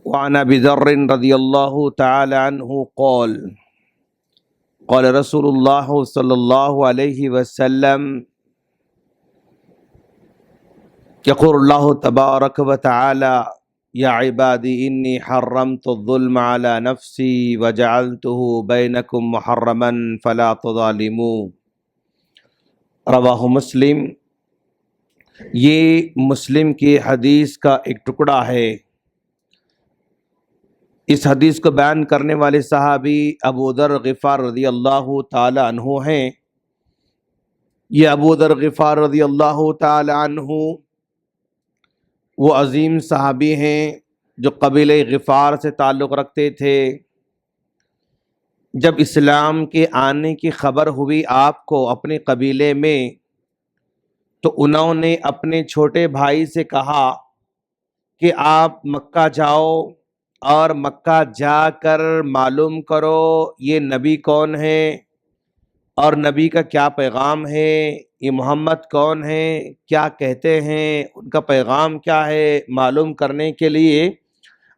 وعن ابي ذر رضی اللہ تعالی عنہ قال قال رسول اللہ صلی اللہ علیہ وسلم یقول اللہ تبارک و تعالی یا عبادی انی حرمت الظلم علی نفسی وجعلته بینکم محرما فلا تظالموا۔ رواہ مسلم۔ یہ مسلم کی حدیث کا ایک ٹکڑا ہے۔ اس حدیث کو بیان کرنے والے صحابی ابو ذر غفار رضی اللہ تعالی عنہ ہیں۔ یہ ابو ذر غفار رضی اللہ تعالی عنہ وہ عظیم صحابی ہیں جو قبیلہ غفار سے تعلق رکھتے تھے۔ جب اسلام کے آنے کی خبر ہوئی آپ کو اپنے قبیلے میں، تو انہوں نے اپنے چھوٹے بھائی سے کہا کہ آپ مکہ جاؤ اور مکہ جا کر معلوم کرو یہ نبی کون ہے اور نبی کا کیا پیغام ہے، یہ محمد کون ہے، کیا کہتے ہیں، ان کا پیغام کیا ہے، معلوم کرنے کے لیے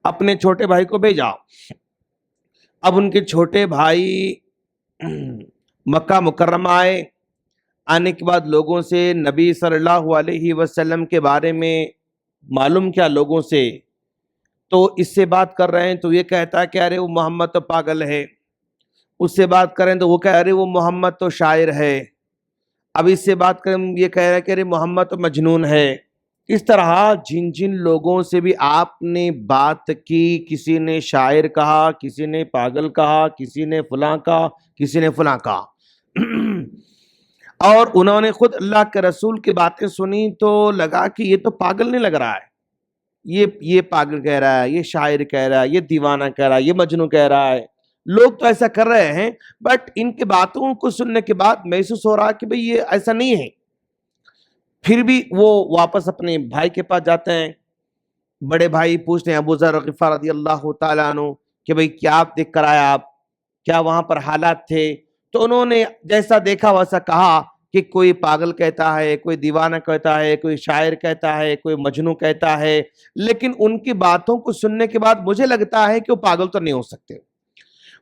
اپنے چھوٹے بھائی کو بھیجا۔ اب ان کے چھوٹے بھائی مکہ مکرمہ آئے۔ آنے کے بعد لوگوں سے نبی صلی اللہ علیہ وسلم کے بارے میں معلوم کیا لوگوں سے، تو اس سے بات کر رہے ہیں تو یہ کہتا ہے کہ ارے وہ محمد تو پاگل ہے، اس سے بات کریں تو وہ کہہ رہے وہ محمد تو شاعر ہے، اب اس سے بات کریں یہ کہہ رہے کہ ارے محمد تو مجنون ہے۔ اس طرح جن جن لوگوں سے بھی آپ نے بات کی، کسی نے شاعر کہا، کسی نے پاگل کہا، کسی نے فلاں کہا، کسی نے فلاں کہا، اور انہوں نے خود اللہ کے رسول کی باتیں سنی تو لگا کہ یہ تو پاگل نہیں لگ رہا ہے، یہ پاگل کہہ رہا ہے، یہ شاعر کہہ رہا ہے، یہ دیوانہ کہہ رہا ہے، یہ مجنون کہہ رہا ہے۔ لوگ تو ایسا کر رہے ہیں، بٹ ان کے باتوں کو سننے کے بعد محسوس ہو رہا کہ بھئی یہ ایسا نہیں ہے۔ پھر بھی وہ واپس اپنے بھائی کے پاس جاتے ہیں۔ بڑے بھائی پوچھتے ہیں ابو ذر غفار رضی اللہ تعالیٰ عنہ کہ بھئی کیا آپ دیکھ کر آئے، آپ کیا وہاں پر حالات تھے؟ تو انہوں نے جیسا دیکھا ویسا کہا کہ کوئی پاگل کہتا ہے، کوئی دیوانہ کہتا ہے، کوئی شاعر کہتا ہے، کوئی مجنون کہتا ہے، لیکن ان کی باتوں کو سننے کے بعد مجھے لگتا ہے کہ وہ پاگل تو نہیں ہو سکتے،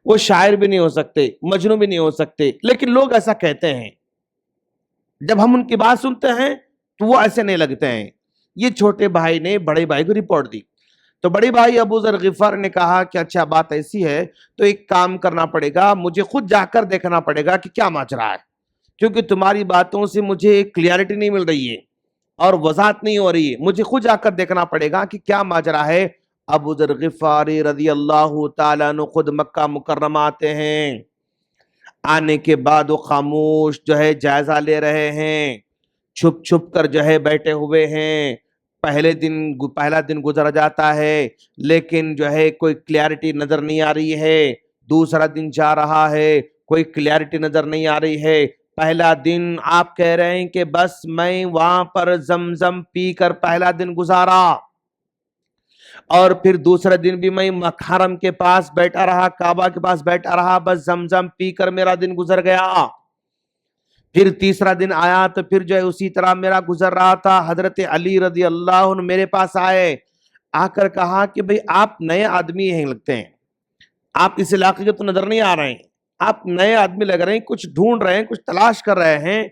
وہ شاعر بھی نہیں ہو سکتے، مجنون بھی نہیں ہو سکتے، لیکن لوگ ایسا کہتے ہیں۔ جب ہم ان کی بات سنتے ہیں تو وہ ایسے نہیں لگتے ہیں۔ یہ چھوٹے بھائی نے بڑے بھائی کو رپورٹ دی، تو بڑے بھائی ابو ذر غفار نے کہا کہ اچھا بات ایسی ہے تو ایک کام کرنا پڑے گا، مجھے خود جا کر دیکھنا پڑے گا کہ کیا ماجرا ہے، کیونکہ تمہاری باتوں سے مجھے کلیئرٹی نہیں مل رہی ہے اور وضاحت نہیں ہو رہی ہے، مجھے خود جا کر دیکھنا پڑے گا کہ کیا ماجرا ہے۔ ابو ذر غفاری رضی اللہ تعالیٰ عنہ خود مکہ مکرمہ آتے ہیں۔ آنے کے بعد وہ خاموش جائزہ لے رہے ہیں، چھپ چھپ کر بیٹھے ہوئے ہیں۔ پہلا دن گزر جاتا ہے لیکن کوئی کلیئرٹی نظر نہیں آ رہی ہے۔ دوسرا دن جا رہا ہے، کوئی کلیئرٹی نظر نہیں آ رہی ہے۔ پہلا دن آپ کہہ رہے ہیں کہ بس میں وہاں پر زمزم پی کر پہلا دن گزارا، اور پھر دوسرا دن بھی میں حرم کے پاس بیٹھا رہا، کعبہ کے پاس بیٹھا رہا، بس زمزم پی کر میرا دن گزر گیا۔ پھر تیسرا دن آیا تو پھر اسی طرح میرا گزر رہا تھا۔ حضرت علی رضی اللہ عنہ میرے پاس آئے، آ کر کہا کہ بھئی آپ نئے آدمی ہیں لگتے ہیں، آپ اس علاقے کے تو نظر نہیں آ رہے ہیں، آپ نئے آدمی لگ رہے ہیں، کچھ ڈھونڈ رہے ہیں، کچھ تلاش کر رہے ہیں،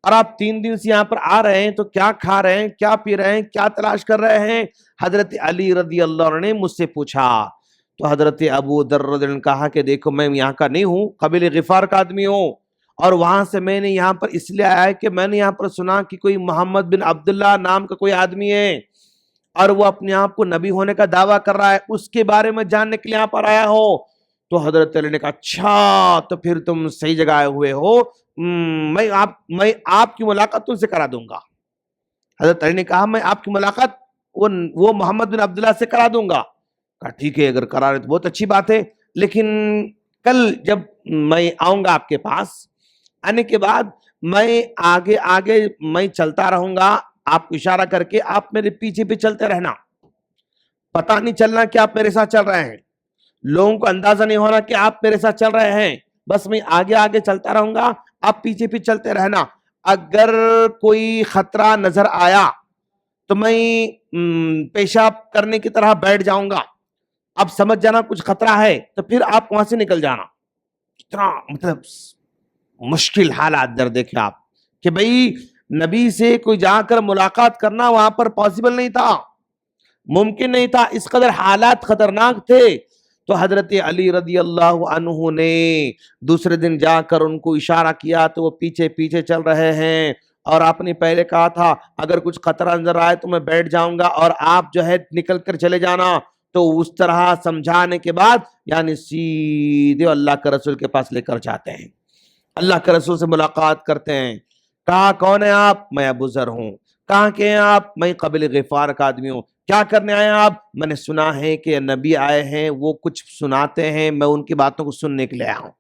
اور آپ 3 دن سے یہاں پر آ رہے ہیں تو کیا کھا رہے ہیں، کیا پی رہے ہیں، کیا تلاش کر رہے ہیں؟ حضرت علی رضی اللہ عنہ نے مجھ سے پوچھا۔ تو حضرت ابو ذر رضی اللہ عنہ نے کہا کہ دیکھو میں یہاں کا نہیں ہوں، قبیلہ غفار کا آدمی ہوں، اور وہاں سے میں نے یہاں پر اس لیے آیا ہے کہ میں نے یہاں پر سنا کہ کوئی محمد بن عبداللہ نام کا کوئی آدمی ہے اور وہ اپنے آپ کو نبی ہونے کا دعویٰ کر رہا ہے، اس کے بارے میں جاننے کے لیے یہاں پر آیا ہو۔ تو حضرت علی نے کہا اچھا تو پھر تم صحیح جگہ آئے ہوئے ہو، میں آپ کی ملاقات تم سے کرا دوں گا۔ حضرت علی نے کہا میں آپ کی ملاقات وہ محمد بن عبداللہ سے کرا دوں گا۔ کہا ٹھیک ہے، اگر کرا رہے تو بہت اچھی بات ہے، لیکن کل جب میں آؤں گا آپ کے پاس، آنے کے بعد میں آگے میں چلتا رہوں گا، آپ کو اشارہ کر کے آپ میرے پیچھے بھی چلتے رہنا، پتہ نہیں چلنا کہ آپ میرے ساتھ چل رہے ہیں، لوگوں کو اندازہ نہیں ہونا کہ آپ میرے ساتھ چل رہے ہیں، بس میں آگے چلتا رہوں گا، آپ پیچھے بھی چلتے رہنا۔ اگر کوئی خطرہ نظر آیا تو میں پیشاب کرنے کی طرح بیٹھ جاؤں گا، اب سمجھ جانا کچھ خطرہ ہے تو پھر آپ وہاں سے نکل جانا. اتنا مطلب مشکل حالات در دیکھے آپ کہ بھئی نبی سے کوئی جا کر ملاقات کرنا وہاں پر پاسبل نہیں تھا, ممکن نہیں تھا, اس قدر حالات خطرناک تھے. تو حضرت علی رضی اللہ عنہ نے دوسرے دن جا کر ان کو اشارہ کیا تو وہ پیچھے پیچھے چل رہے ہیں, اور آپ نے پہلے کہا تھا اگر کچھ خطرہ نظر آئے تو میں بیٹھ جاؤں گا اور آپ جو ہے نکل کر چلے جانا. تو اس طرح سمجھانے کے بعد یعنی سیدھے اللہ کے رسول کے پاس لے کر جاتے ہیں, اللہ کے رسول سے ملاقات کرتے ہیں. کہا کون ہیں آپ؟ میں ابو ذر ہوں. کہاں کے ہیں آپ؟ میں قبیلہ غفار کا آدمی ہوں. کیا کرنے آئے ہیں آپ؟ میں نے سنا ہے کہ نبی آئے ہیں, وہ کچھ سناتے ہیں, میں ان کی باتوں کو سننے کے لیے آیا ہوں.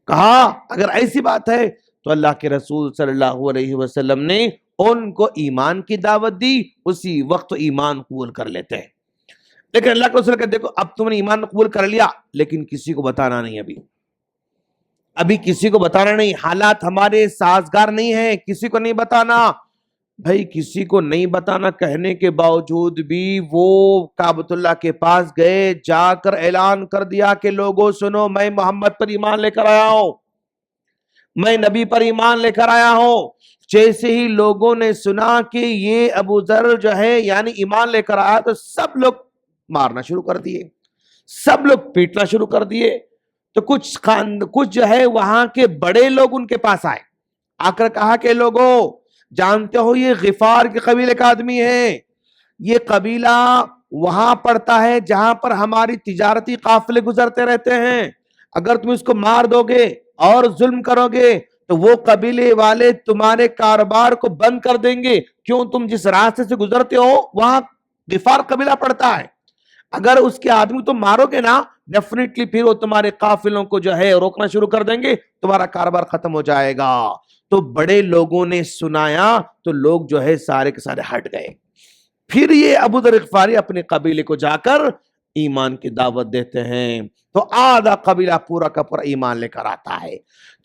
کہا اگر ایسی بات ہے تو اللہ کے رسول صلی اللہ علیہ وسلم نے ان کو ایمان کی دعوت دی, اسی وقت ایمان قبول کر لیتے ہیں. لیکن اللہ کے رسول کہتے دیکھو اب تم نے ایمان قبول کر لیا لیکن کسی کو بتانا نہیں, ابھی کسی کو بتانا نہیں, حالات ہمارے سازگار نہیں ہیں, کسی کو نہیں بتانا. بھائی کسی کو نہیں بتانا کہنے کے باوجود بھی وہ کعبۃ اللہ کے پاس گئے, جا کر اعلان کر دیا کہ لوگوں سنو, میں محمد پر ایمان لے کر آیا ہوں, میں نبی پر ایمان لے کر آیا ہوں. جیسے ہی لوگوں نے سنا کہ یہ ابو ذر جو ہے یعنی ایمان لے کر آیا تو سب لوگ مارنا شروع کر دیے, سب لوگ پیٹنا شروع کر دیے. تو کچھ جو ہے وہاں کے بڑے لوگ ان کے پاس آئے, آ کر کہا کہ لوگوں جانتے ہو یہ غفار کے قبیلے کا آدمی ہے, یہ قبیلہ وہاں پڑتا ہے جہاں پر ہماری تجارتی قافلے گزرتے رہتے ہیں, اگر تم اس کو مار دو گے اور ظلم کرو گے تو وہ قبیلے والے تمہارے کاروبار کو بند کر دیں گے. کیوں, تم جس راستے سے گزرتے ہو وہاں غفار قبیلہ پڑتا ہے, اگر اس کے آدمی تم مارو گے نا ڈیفینیٹلی پھر وہ تمہارے قافلوں کو جو ہے روکنا شروع کر دیں گے, تمہارا کاروبار ختم ہو جائے گا. تو بڑے لوگوں نے سنایا تو لوگ جو ہے سارے کے سارے ہٹ گئے. پھر یہ ابو ذر غفاری اپنے قبیلے کو جا کر ایمان کی دعوت دیتے ہیں, تو آدھا قبیلہ پورا کا پورا ایمان لے کر آتا ہے.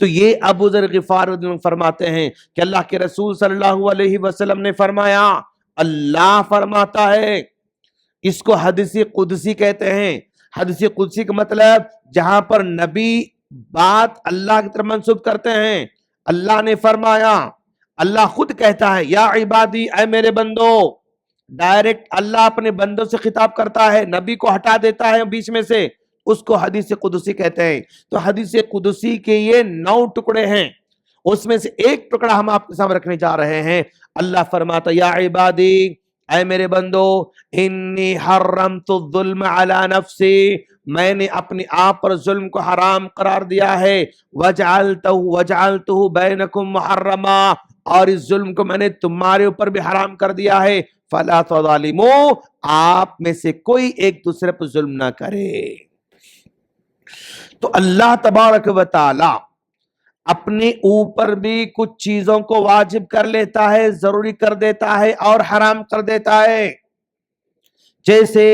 تو یہ ابو ذر غفاری فرماتے ہیں کہ اللہ کے رسول صلی اللہ علیہ وسلم نے فرمایا, اللہ فرماتا ہے, اس کو حدیث قدسی کہتے ہیں. حدیث قدسی کا مطلب جہاں پر نبی بات اللہ کی طرف منسوب کرتے ہیں. اللہ نے فرمایا, اللہ خود کہتا ہے یا عبادی, اے میرے بندو, ڈائریکٹ اللہ اپنے بندوں سے خطاب کرتا ہے, نبی کو ہٹا دیتا ہے بیچ میں سے, اس کو حدیث قدسی کہتے ہیں. تو حدیث قدسی کے یہ 9 ٹکڑے ہیں, اس میں سے ایک ٹکڑا ہم آپ کے سامنے رکھنے جا رہے ہیں. اللہ فرماتا یا عبادی, اے میرے بندو, انی حرمت الظلم علی نفسی, میں نے اپنے آپ پر ظلم کو حرام قرار دیا ہے. وجعلتہ بینکم محرما, اور اس ظلم کو میں نے تمہارے اوپر بھی حرام کر دیا ہے. فلا تظالموا, آپ میں سے کوئی ایک دوسرے پر ظلم نہ کرے. تو اللہ تبارک و تعالی اپنے اوپر بھی کچھ چیزوں کو واجب کر لیتا ہے, ضروری کر دیتا ہے اور حرام کر دیتا ہے. جیسے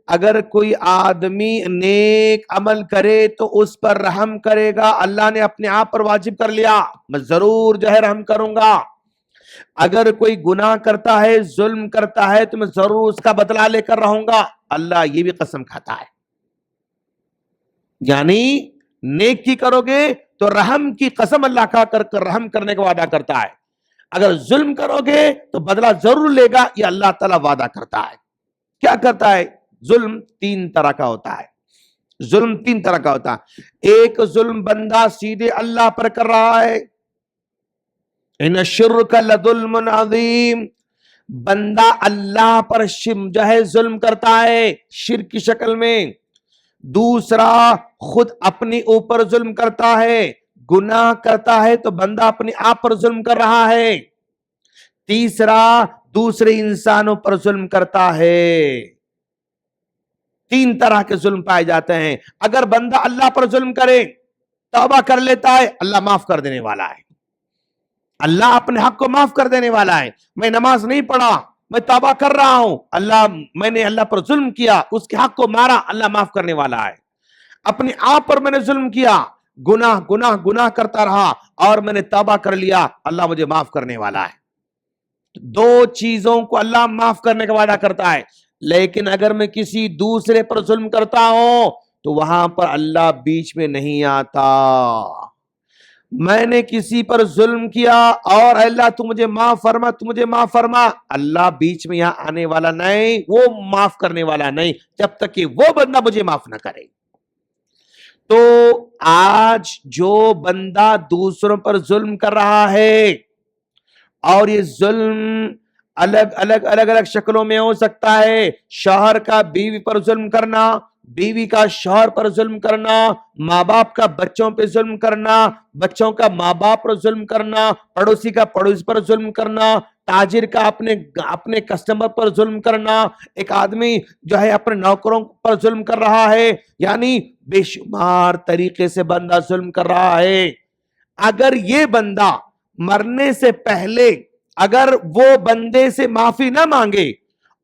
اگر کوئی آدمی نیک عمل کرے تو اس پر رحم کرے گا, اللہ نے اپنے آپ پر واجب کر لیا, میں ضرور جو ہے رحم کروں گا. اگر کوئی گناہ کرتا ہے, ظلم کرتا ہے, تو میں ضرور اس کا بدلہ لے کر رہوں گا, اللہ یہ بھی قسم کھاتا ہے. یعنی نیکی کرو گے تو رحم کی قسم اللہ کھا کر رحم کرنے کا وعدہ کرتا ہے, اگر ظلم کرو گے تو بدلہ ضرور لے گا, یہ اللہ تعالیٰ وعدہ کرتا ہے. کیا کرتا ہے؟ ظلم 3 طرح کا ہوتا ہے. ظلم 3 طرح کا ہوتا ہے. ایک ظلم بندہ سیدھے اللہ پر کر رہا ہے, ان الشرک لظلم عظیم, بندہ اللہ پر جو ہے ظلم کرتا ہے شرک کی شکل میں. دوسرا خود اپنے اوپر ظلم کرتا ہے, گناہ کرتا ہے تو بندہ اپنے آپ پر ظلم کر رہا ہے. تیسرا دوسرے انسانوں پر ظلم کرتا ہے. 3 طرح کے ظلم پائے جاتے ہیں. اگر بندہ اللہ پر ظلم کرے, توبہ کر لیتا ہے, اللہ معاف کر دینے والا ہے, اللہ اپنے حق کو معاف کر دینے والا ہے. میں نماز نہیں پڑھا, میں توبہ کر رہا ہوں, میں نے اللہ پر ظلم کیا, اس کے حق کو مارا, اللہ معاف کرنے والا ہے. اپنے آپ پر میں نے ظلم کیا, گناہ کرتا رہا اور میں نے توبہ کر لیا, اللہ مجھے معاف کرنے والا ہے. 2 چیزوں کو اللہ معاف کرنے کا وعدہ کرتا ہے. لیکن اگر میں کسی دوسرے پر ظلم کرتا ہوں تو وہاں پر اللہ بیچ میں نہیں آتا. میں نے کسی پر ظلم کیا اور اللہ تو مجھے معاف فرما، تو مجھے معاف فرما، اللہ بیچ میں یہاں آنے والا نہیں، وہ معاف کرنے والا نہیں جب تک کہ وہ بندہ مجھے معاف نہ کرے. تو آج جو بندہ دوسروں پر ظلم کر رہا ہے، اور یہ ظلم الگ الگ شکلوں میں ہو سکتا ہے، شوہر کا بیوی پر ظلم کرنا، بیوی کا شوہر پر ظلم کرنا، ماں باپ کا بچوں پہ ظلم کرنا، بچوں کا ماں باپ پر ظلم کرنا، پڑوسی کا پڑوسی پر ظلم کرنا، تاجر کا اپنے کسٹمر پر ظلم کرنا، ایک آدمی جو ہے اپنے نوکروں پر ظلم کر رہا ہے، یعنی بے شمار طریقے سے بندہ ظلم کر رہا ہے. اگر یہ بندہ مرنے سے پہلے اگر وہ بندے سے معافی نہ مانگے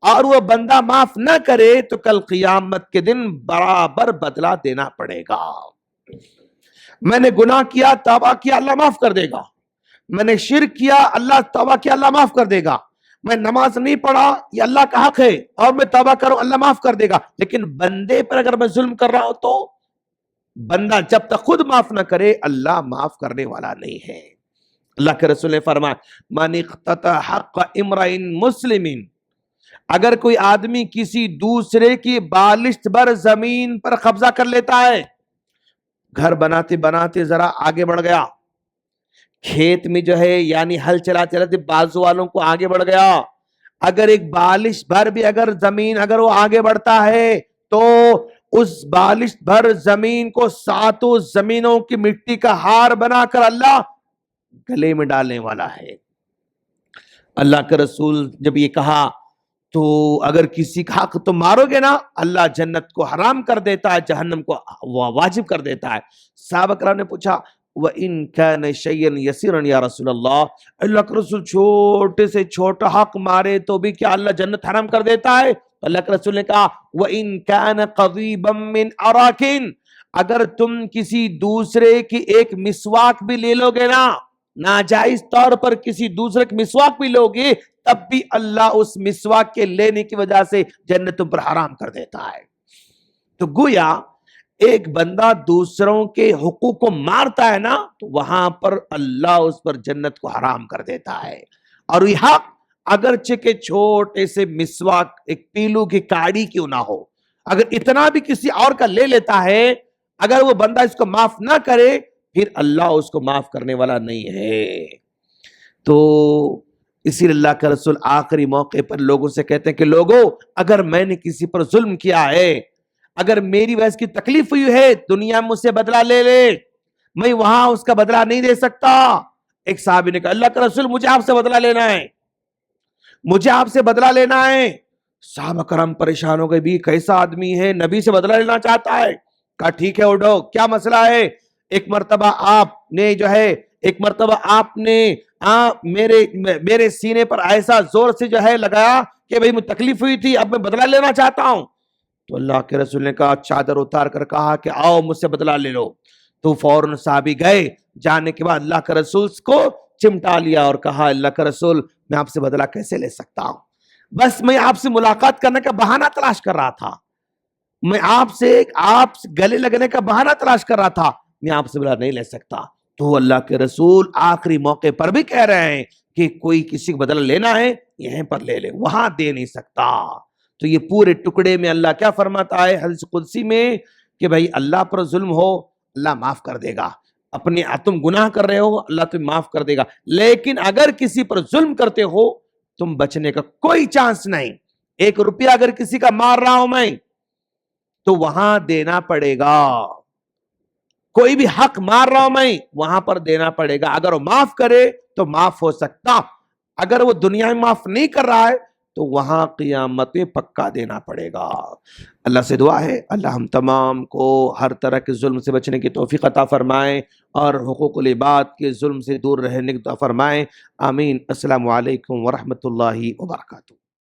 اور وہ بندہ معاف نہ کرے تو کل قیامت کے دن برابر بدلہ دینا پڑے گا. میں نے گناہ کیا، توبہ کیا، اللہ معاف کر دے گا. میں نے شرک کیا، اللہ توبہ کیا، اللہ معاف کر دے گا. میں نماز نہیں پڑھا، یہ اللہ کا حق ہے اور میں توبہ کروں، اللہ معاف کر دے گا. لیکن بندے پر اگر میں ظلم کر رہا ہوں تو بندہ جب تک خود معاف نہ کرے اللہ معاف کرنے والا نہیں ہے. اللہ کے رسول نے فرمایا من اقتطع حق امرئ مسلم، اگر کوئی آدمی کسی دوسرے کی بالشت بر زمین پر قبضہ کر لیتا ہے، گھر بناتے بناتے ذرا آگے بڑھ گیا، کھیت میں جو ہے یعنی ہل چلاتے بازو والوں کو آگے بڑھ گیا، اگر ایک بالش بھر بھی اگر زمین اگر وہ آگے بڑھتا ہے تو اس بالش بھر زمین کو 7 زمینوں کی مٹی کا ہار بنا کر اللہ گلے میں ڈالنے والا ہے. اللہ کے رسول جب یہ کہا تو اگر کسی کا حق تم مارو گے نا، اللہ جنت کو حرام کر دیتا ہے، جہنم کو واجب کر دیتا ہے. صحابہ کرام نے پوچھا وَإِن كَانَ شَيْئًا يَسِيرًا یا رسول اللہ، اللہ کے رسول چھوٹے سے چھوٹا حق مارے تو بھی کیا اللہ جنت حرام کر دیتا ہے؟ اللہ کے رسول نے کہا وَإِن كَانَ قَضِيبًا مِّنْ عَرَاقٍ، اگر تم کسی دوسرے کی ایک مسواک بھی لے لو گے نا، ناجائز طور پر کسی دوسرے کی مسواک بھی لو گے، تب بھی اللہ اس مسواک کے لینے کی وجہ سے جنت تم پر حرام کر دیتا ہے. تو گویا ایک بندہ دوسروں کے حقوق کو مارتا ہے نا تو وہاں پر اللہ اس پر جنت کو حرام کر دیتا ہے. اور یہ حق اگرچہ کہ چھوٹے سے مسواک ایک پیلو کی کاڑی کیوں نہ ہو، اگر اتنا بھی کسی اور کا لے لیتا ہے، اگر وہ بندہ اس کو معاف نہ کرے پھر اللہ اس کو معاف کرنے والا نہیں ہے. تو اسی لیے اللہ کا رسول آخری موقع پر لوگوں سے کہتے ہیں کہ لوگوں اگر میں نے کسی پر ظلم کیا ہے، اگر میری وجہ کی تکلیف ہوئی ہے، دنیا میں مجھ سے بدلہ لے لے، میں وہاں اس کا بدلہ نہیں دے سکتا. ایک صحابی نے کہا اللہ کا رسول مجھے آپ سے بدلہ لینا ہے، مجھے آپ سے بدلہ لینا ہے. صحابہ کرام پریشان ہو گئے، بھی کیسا آدمی ہے نبی سے بدلہ لینا چاہتا ہے. کہا ٹھیک ہے اٹھو، کیا مسئلہ ہے؟ ایک مرتبہ آپ نے میرے سینے پر ایسا زور سے جو ہے لگایا کہ بھئی مجھے تکلیف ہوئی تھی، اب میں بدلہ لینا چاہتا ہوں. تو اللہ کے رسول نے کہا چادر اتار کر کہا کہ آؤ مجھ سے بدلہ لے لو. تو فوراً صحابی گئے، جانے کے بعد اللہ کے رسول کو چمٹا لیا اور کہا اللہ کے رسول میں آپ سے بدلہ کیسے لے سکتا ہوں؟ بس میں آپ سے ملاقات کرنے کا بہانہ تلاش کر رہا تھا، میں آپ سے گلے لگنے کا بہانہ تلاش کر رہا تھا، میں آپ سے بدلہ نہیں لے سکتا. تو اللہ کے رسول آخری موقع پر بھی کہہ رہے ہیں کہ کوئی کسی کو بدلہ لینا ہے یہیں پر لے لے، وہاں دے نہیں سکتا. تو یہ پورے ٹکڑے میں اللہ کیا فرماتا ہے حدیث قدسی میں کہ بھائی اللہ پر ظلم ہو اللہ معاف کر دے گا، تم گناہ کر رہے ہو اللہ تمہیں معاف کر دے گا، لیکن اگر کسی پر ظلم کرتے ہو تم بچنے کا کوئی چانس نہیں. 1 روپیہ اگر کسی کا مار رہا ہوں میں تو وہاں دینا پڑے گا، کوئی بھی حق مار رہا ہوں میں وہاں پر دینا پڑے گا. اگر وہ معاف کرے تو معاف ہو سکتا، اگر وہ دنیا میں معاف نہیں کر رہا ہے تو وہاں قیامت میں پکا دینا پڑے گا. اللہ سے دعا ہے اللہ ہم تمام کو ہر طرح کے ظلم سے بچنے کی توفیق عطا فرمائے اور حقوق العباد کے ظلم سے دور رہنے کی عطا فرمائے. آمین. السلام علیکم ورحمۃ اللہ وبرکاتہ.